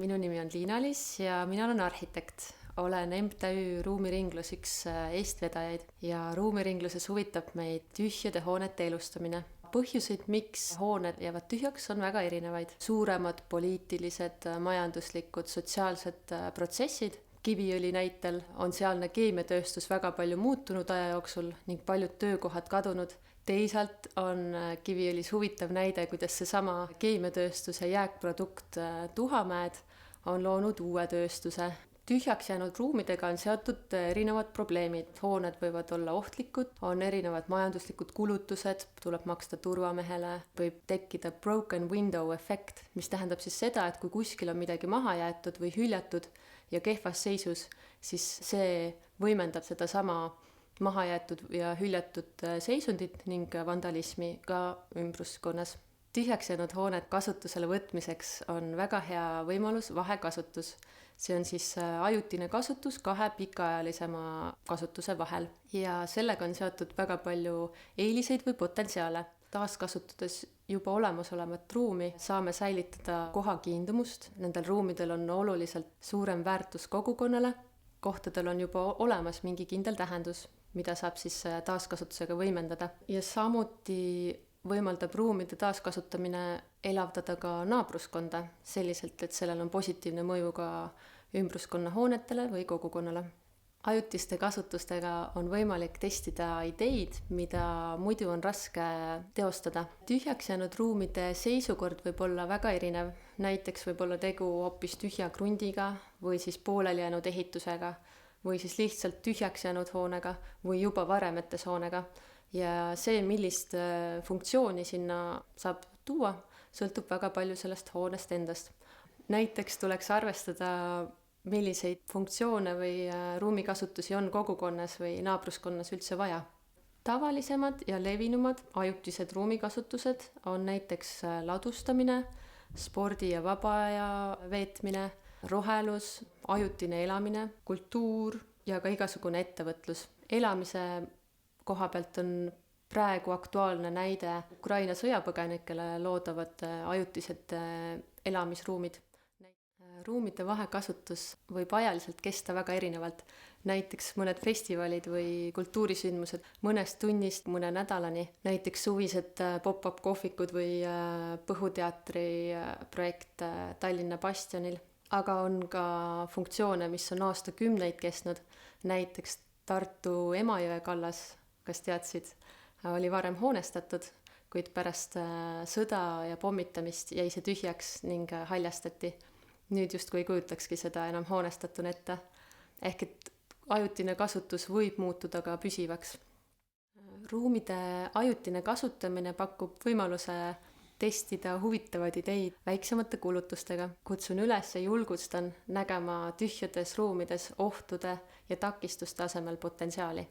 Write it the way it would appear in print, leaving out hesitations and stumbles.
Minu nimi on Liina-Liis ja mina olen arhitekt. Olen MTÜ Ruumiringlus üks eestvedajaid ja ruumiringluses huvitab meid tühjade hoonete elustamine. Põhjuseid, miks hooned jäävad tühjaks, on väga erinevaid. Suuremad poliitilised, majanduslikud, sotsiaalsed protsessid. Kiviõli näitel on sealne keemiatööstus väga palju muutunud aja jooksul ning paljud töökohad kadunud. Teisalt on Kiviõlis huvitav näide, kuidas seesama keemiatööstuse jääkprodukt Tuhamäed on loonud uue tööstuse. Tühjaks jäänud ruumidega on seotud erinevad probleemid. Hooned võivad olla ohtlikud, on erinevad majanduslikud kulutused, tuleb maksta turvamehele, võib tekkida broken window efekt, mis tähendab siis seda, et kui kuskil on midagi maha jäetud või hüljatud ja kehvas seisus, siis see võimendab seda sama maha jäetud ja hüljatud seisundit ning vandalismi ka ümbruskonnas. Tühjaks jäänud hooned kasutusele võtmiseks on väga hea võimalus vahekasutus. See on siis ajutine kasutus kahe pikaajalisema kasutuse vahel. Ja sellega on seotud väga palju eeliseid või potentsiaale. Taaskasutades juba olemasolevat ruumi saame säilitada koha kiindumust. Nendel ruumidel on oluliselt suurem väärtus kogukonnale. Kohtadel on juba olemas mingi kindel tähendus, mida saab siis taaskasutusega võimendada. Ja samuti võimaldab ruumide taaskasutamine elavdada ka naabruskonda selliselt, et sellel on positiivne mõju ka ümbruskonna hoonetele või kogukonnale. Ajutiste kasutustega on võimalik testida ideid, mida muidu on raske teostada. Tühjaks jäänud ruumide seisukord võib olla väga erinev. Näiteks võib olla tegu hoopis tühja krundiga või siis pooleli jäänud ehitusega või siis lihtsalt tühjaks jäänud hoonega või juba varemetes hoonega. Ja see, millist funktsiooni sinna saab tuua, sõltub väga palju sellest hoonest endast. Näiteks tuleks arvestada, milliseid funktsioone või ruumikasutusi on kogukonnas või naabruskonnas üldse vaja. Tavalisemad ja levinumad ajutised ruumikasutused on näiteks ladustamine, spordi ja vaba aja veetmine, rohelus, ajutine elamine, kultuur ja ka igasugune ettevõtlus. Elamise koha pealt on praegu aktuaalne näide Ukraina sõjapõgenikele loodavad ajutised elamisruumid. Ruumide vahekasutus võib ajaliselt kesta väga erinevalt. Näiteks mõned festivalid või kultuurisündmused mõnest tunnist mõne nädalani. Näiteks suvised pop-up kohvikud või Põhuteatri projekt Tallinna Bastionil. Aga on ka funktsioone, mis on aastakümneid kestnud. Näiteks Tartu Emajõe kallas, kas teadsid, oli varem hoonestatud, kuid pärast sõda ja pommitamist jäi see tühjaks ning haljastati. Nüüd justkui ei kujutakski seda enam hoonestatuna ette. Ehk et ajutine kasutus võib muutuda ka püsivaks. Ruumide ajutine kasutamine pakub võimaluse testida huvitavaid ideid väiksemate kulutustega. Kutsun üles ja julgustan nägema tühjades ruumides ohtude ja takistuste asemel potentsiaali.